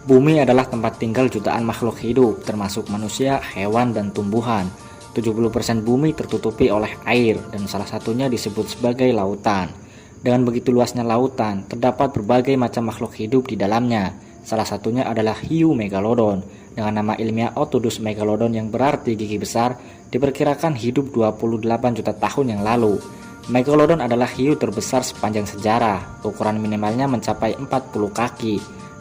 Bumi adalah tempat tinggal jutaan makhluk hidup, termasuk manusia, hewan, dan tumbuhan. 70% bumi tertutupi oleh air, dan salah satunya disebut sebagai lautan. Dengan begitu luasnya lautan, terdapat berbagai macam makhluk hidup di dalamnya. Salah satunya adalah hiu megalodon, dengan nama ilmiah Otodus megalodon yang berarti gigi besar, diperkirakan hidup 28 juta tahun yang lalu. Megalodon adalah hiu terbesar sepanjang sejarah, ukuran minimalnya mencapai 40 kaki,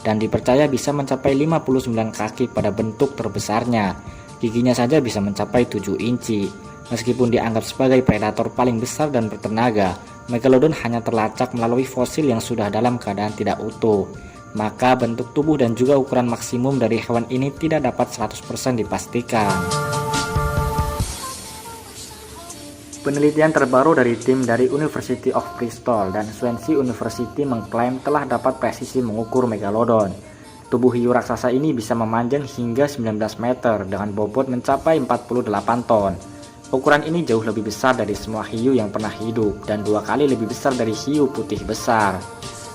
dan dipercaya bisa mencapai 59 kaki pada bentuk terbesarnya. Giginya saja bisa mencapai 7 inci. Meskipun dianggap sebagai predator paling besar dan bertenaga, Megalodon hanya terlacak melalui fosil yang sudah dalam keadaan tidak utuh. Maka bentuk tubuh dan juga ukuran maksimum dari hewan ini tidak dapat 100% dipastikan. Penelitian terbaru dari tim dari University of Bristol dan Swansea University mengklaim telah dapat presisi mengukur megalodon. Tubuh hiu raksasa ini bisa memanjang hingga 19 meter dengan bobot mencapai 48 ton. Ukuran ini jauh lebih besar dari semua hiu yang pernah hidup dan 2 kali lebih besar dari hiu putih besar.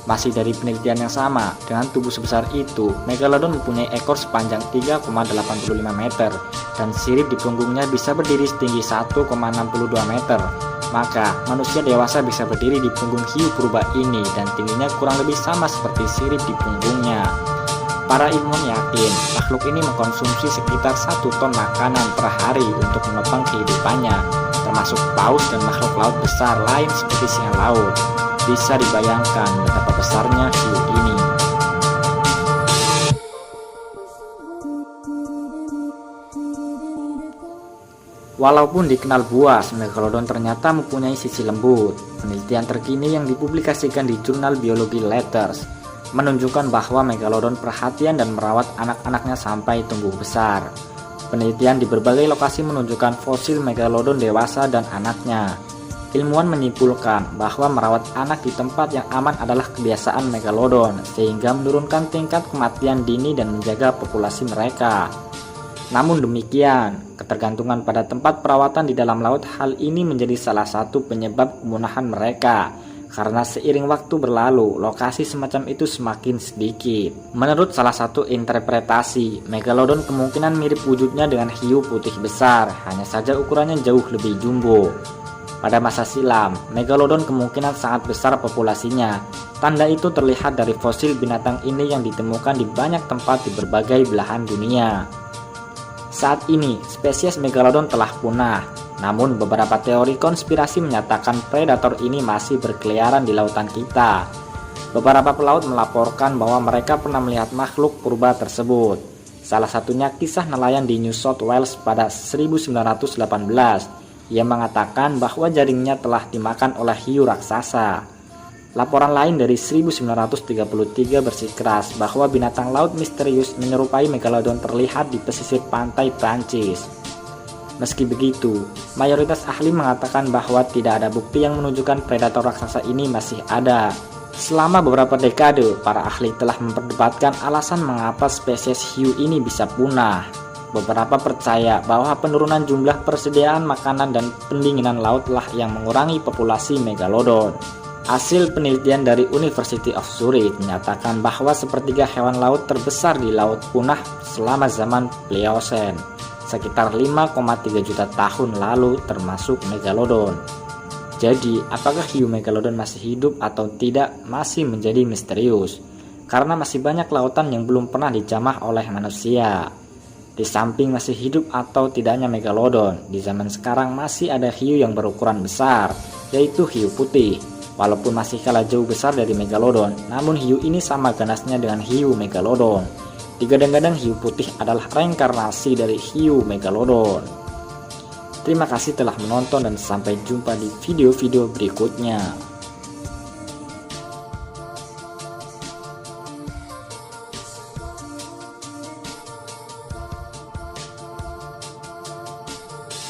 Masih dari penelitian yang sama, dengan tubuh sebesar itu, megalodon mempunyai ekor sepanjang 3,85 meter dan sirip di punggungnya bisa berdiri setinggi 1,62 meter. Maka, manusia dewasa bisa berdiri di punggung hiu purba ini dan tingginya kurang lebih sama seperti sirip di punggungnya. Para ilmuwan yakin, makhluk ini mengkonsumsi sekitar 1 ton makanan per hari untuk menopang kehidupannya, termasuk paus dan makhluk laut besar lain seperti singa laut. Bisa dibayangkan betapa besarnya hiu ini. Walaupun dikenal buas, megalodon ternyata mempunyai sisi lembut. Penelitian terkini yang dipublikasikan di jurnal biologi Letters menunjukkan bahwa megalodon perhatian dan merawat anak-anaknya sampai tumbuh besar. Penelitian di berbagai lokasi menunjukkan fosil megalodon dewasa dan anaknya. Ilmuwan menyimpulkan bahwa merawat anak di tempat yang aman adalah kebiasaan megalodon, sehingga menurunkan tingkat kematian dini dan menjaga populasi mereka. Namun demikian, ketergantungan pada tempat perawatan di dalam laut hal ini menjadi salah satu penyebab kemunahan mereka, karena seiring waktu berlalu, lokasi semacam itu semakin sedikit. Menurut salah satu interpretasi, megalodon kemungkinan mirip wujudnya dengan hiu putih besar, hanya saja ukurannya jauh lebih jumbo. Pada masa silam, megalodon kemungkinan sangat besar populasinya. Tanda itu terlihat dari fosil binatang ini yang ditemukan di banyak tempat di berbagai belahan dunia. Saat ini, spesies megalodon telah punah. Namun beberapa teori konspirasi menyatakan predator ini masih berkeliaran di lautan kita. Beberapa pelaut melaporkan bahwa mereka pernah melihat makhluk purba tersebut. Salah satunya kisah nelayan di New South Wales pada 1918. Ia mengatakan bahwa jaringnya telah dimakan oleh hiu raksasa. Laporan lain dari 1933 bersikeras bahwa binatang laut misterius menyerupai megalodon terlihat di pesisir pantai Prancis. Meski begitu, mayoritas ahli mengatakan bahwa tidak ada bukti yang menunjukkan predator raksasa ini masih ada. Selama beberapa dekade, para ahli telah memperdebatkan alasan mengapa spesies hiu ini bisa punah. Beberapa percaya bahwa penurunan jumlah persediaan makanan dan pendinginan laut lah yang mengurangi populasi megalodon. Hasil penelitian dari University of Zurich menyatakan bahwa sepertiga hewan laut terbesar di laut punah selama zaman Pliocene, sekitar 5,3 juta tahun lalu, termasuk megalodon. Jadi, apakah hiu megalodon masih hidup atau tidak masih menjadi misterius, karena masih banyak lautan yang belum pernah dijamah oleh manusia. Di samping masih hidup atau tidaknya megalodon, di zaman sekarang masih ada hiu yang berukuran besar, yaitu hiu putih. Walaupun masih kalah jauh besar dari megalodon, namun hiu ini sama ganasnya dengan hiu megalodon. Digadang-gadang hiu putih adalah reinkarnasi dari hiu megalodon. Terima kasih telah menonton dan sampai jumpa di video-video berikutnya.